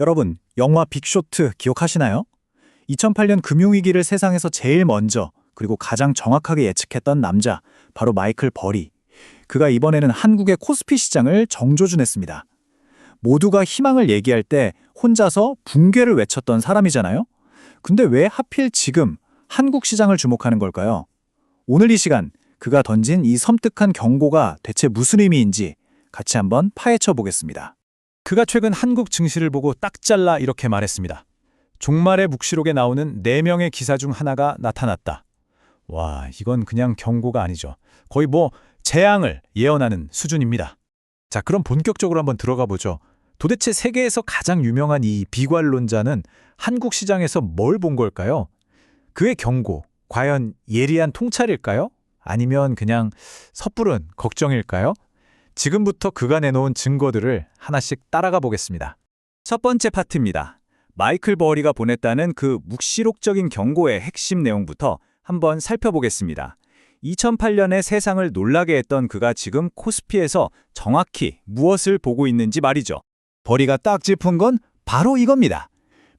여러분, 영화 빅쇼트 기억하시나요? 2008년 금융위기를 세상에서 제일 먼저 그리고 가장 정확하게 예측했던 남자, 바로 마이클 버리. 그가 이번에는 한국의 코스피 시장을 정조준했습니다. 모두가 희망을 얘기할 때 혼자서 붕괴를 외쳤던 사람이잖아요? 근데 왜 하필 지금 한국 시장을 주목하는 걸까요? 오늘 이 시간 그가 던진 이 섬뜩한 경고가 대체 무슨 의미인지 같이 한번 파헤쳐 보겠습니다. 그가 최근 한국 증시를 보고 딱 잘라 이렇게 말했습니다. 종말의 묵시록에 나오는 4명의 기사 중 하나가 나타났다. 와, 이건 그냥 경고가 아니죠. 거의 재앙을 예언하는 수준입니다. 자, 그럼 본격적으로 한번 들어가 보죠. 도대체 세계에서 가장 유명한 이 비관론자는 한국 시장에서 뭘 본 걸까요? 그의 경고, 과연 예리한 통찰일까요? 아니면 그냥 섣부른 걱정일까요? 지금부터 그가 내놓은 증거들을 하나씩 따라가 보겠습니다. 첫 번째 파트입니다. 마이클 버리가 보냈다는 그 묵시록적인 경고의 핵심 내용부터 한번 살펴보겠습니다. 2008년에 세상을 놀라게 했던 그가 지금 코스피에서 정확히 무엇을 보고 있는지 말이죠. 버리가 딱 짚은 건 바로 이겁니다.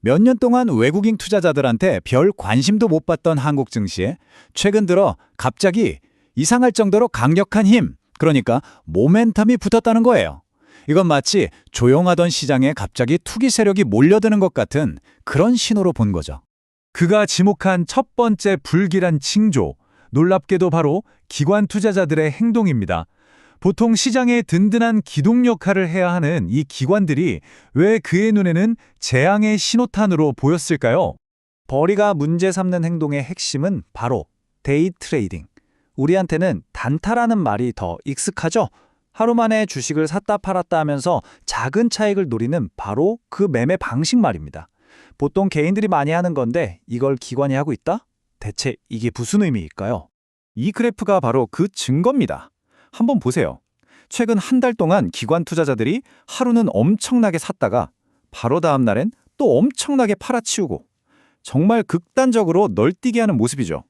몇 년 동안 외국인 투자자들한테 별 관심도 못 받던 한국 증시에 최근 들어 갑자기 이상할 정도로 강력한 힘, 그러니까 모멘텀이 붙었다는 거예요. 이건 마치 조용하던 시장에 갑자기 투기 세력이 몰려드는 것 같은 그런 신호로 본 거죠. 그가 지목한 첫 번째 불길한 징조, 놀랍게도 바로 기관 투자자들의 행동입니다. 보통 시장의 든든한 기동 역할을 해야 하는 이 기관들이 왜 그의 눈에는 재앙의 신호탄으로 보였을까요? 버리가 문제 삼는 행동의 핵심은 바로 데이 트레이딩. 우리한테는 단타라는 말이 더 익숙하죠? 하루 만에 주식을 샀다 팔았다 하면서 작은 차익을 노리는 바로 그 매매 방식 말입니다. 보통 개인들이 많이 하는 건데 이걸 기관이 하고 있다? 대체 이게 무슨 의미일까요? 이 그래프가 바로 그 증거입니다. 한번 보세요. 최근 한 달 동안 기관 투자자들이 하루는 엄청나게 샀다가 바로 다음 날엔 또 엄청나게 팔아치우고 정말 극단적으로 널뛰게 하는 모습이죠.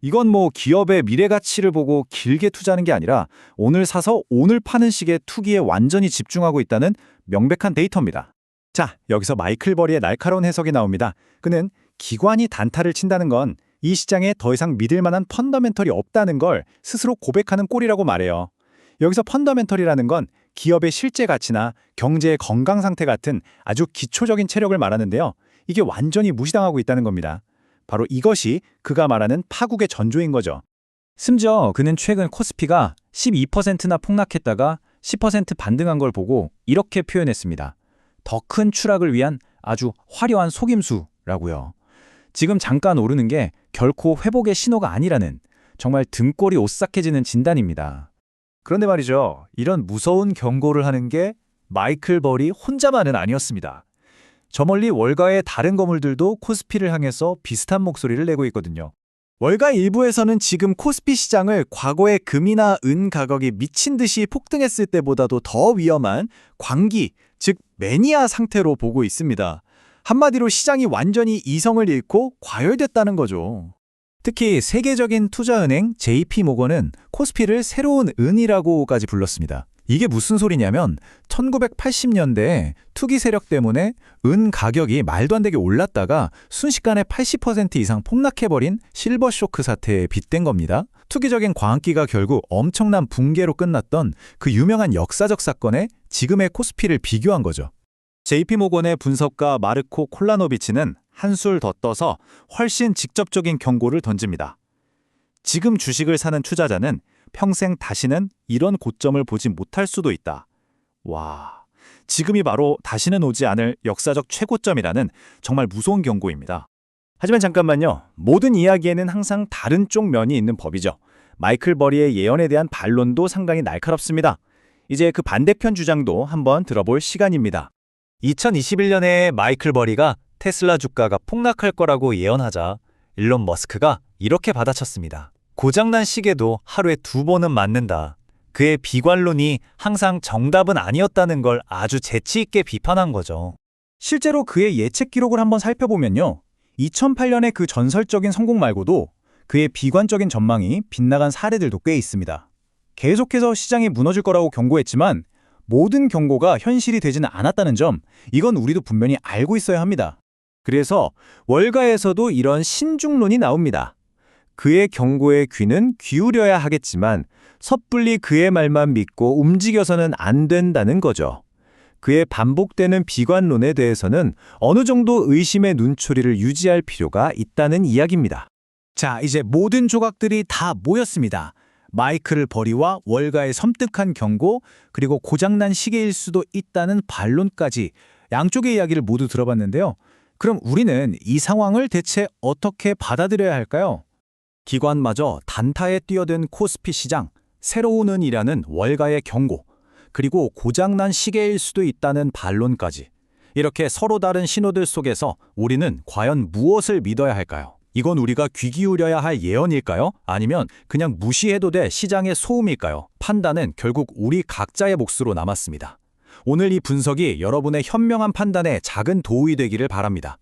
이건 기업의 미래 가치를 보고 길게 투자하는 게 아니라 오늘 사서 오늘 파는 식의 투기에 완전히 집중하고 있다는 명백한 데이터입니다. 자, 여기서 마이클 버리의 날카로운 해석이 나옵니다. 그는 기관이 단타를 친다는 건 이 시장에 더 이상 믿을 만한 펀더멘털이 없다는 걸 스스로 고백하는 꼴이라고 말해요. 여기서 펀더멘털이라는 건 기업의 실제 가치나 경제의 건강 상태 같은 아주 기초적인 체력을 말하는데요. 이게 완전히 무시당하고 있다는 겁니다. 바로 이것이 그가 말하는 파국의 전조인 거죠. 심지어 그는 최근 코스피가 12%나 폭락했다가 10% 반등한 걸 보고 이렇게 표현했습니다. 더 큰 추락을 위한 아주 화려한 속임수라고요. 지금 잠깐 오르는 게 결코 회복의 신호가 아니라는 정말 등골이 오싹해지는 진단입니다. 그런데 말이죠. 이런 무서운 경고를 하는 게 마이클 버리 혼자만은 아니었습니다. 저 멀리 월가의 다른 거물들도 코스피를 향해서 비슷한 목소리를 내고 있거든요. 월가 일부에서는 지금 코스피 시장을 과거의 금이나 은 가격이 미친 듯이 폭등했을 때보다도 더 위험한 광기, 즉 매니아 상태로 보고 있습니다. 한마디로 시장이 완전히 이성을 잃고 과열됐다는 거죠. 특히 세계적인 투자은행 JP모건은 코스피를 새로운 은이라고까지 불렀습니다. 이게 무슨 소리냐면 1980년대에 투기 세력 때문에 은 가격이 말도 안 되게 올랐다가 순식간에 80% 이상 폭락해버린 실버쇼크 사태에 빗댄 겁니다. 투기적인 광기가 결국 엄청난 붕괴로 끝났던 그 유명한 역사적 사건에 지금의 코스피를 비교한 거죠. JP모건의 분석가 마르코 콜라노비치는 한술 더 떠서 훨씬 직접적인 경고를 던집니다. 지금 주식을 사는 투자자는 평생 다시는 이런 고점을 보지 못할 수도 있다. 와, 지금이 바로 다시는 오지 않을 역사적 최고점이라는 정말 무서운 경고입니다. 하지만 잠깐만요. 모든 이야기에는 항상 다른 쪽 면이 있는 법이죠. 마이클 버리의 예언에 대한 반론도 상당히 날카롭습니다. 이제 그 반대편 주장도 한번 들어볼 시간입니다. 2021년에 마이클 버리가 테슬라 주가가 폭락할 거라고 예언하자 일론 머스크가 이렇게 받아쳤습니다. 고장난 시계도 하루에 2번은 맞는다. 그의 비관론이 항상 정답은 아니었다는 걸 아주 재치 있게 비판한 거죠. 실제로 그의 예측 기록을 한번 살펴보면요. 2008년의 그 전설적인 성공 말고도 그의 비관적인 전망이 빗나간 사례들도 꽤 있습니다. 계속해서 시장이 무너질 거라고 경고했지만 모든 경고가 현실이 되지는 않았다는 점, 이건 우리도 분명히 알고 있어야 합니다. 그래서 월가에서도 이런 신중론이 나옵니다. 그의 경고에 귀는 기울여야 하겠지만 섣불리 그의 말만 믿고 움직여서는 안 된다는 거죠. 그의 반복되는 비관론에 대해서는 어느 정도 의심의 눈초리를 유지할 필요가 있다는 이야기입니다. 자, 이제 모든 조각들이 다 모였습니다. 마이클 버리와 월가의 섬뜩한 경고, 그리고 고장난 시계일 수도 있다는 반론까지 양쪽의 이야기를 모두 들어봤는데요. 그럼 우리는 이 상황을 대체 어떻게 받아들여야 할까요? 기관마저 단타에 뛰어든 코스피 시장, 새로운 은이라는 월가의 경고, 그리고 고장난 시계일 수도 있다는 반론까지. 이렇게 서로 다른 신호들 속에서 우리는 과연 무엇을 믿어야 할까요? 이건 우리가 귀 기울여야 할 예언일까요? 아니면 그냥 무시해도 될 시장의 소음일까요? 판단은 결국 우리 각자의 몫으로 남았습니다. 오늘 이 분석이 여러분의 현명한 판단에 작은 도움이 되기를 바랍니다.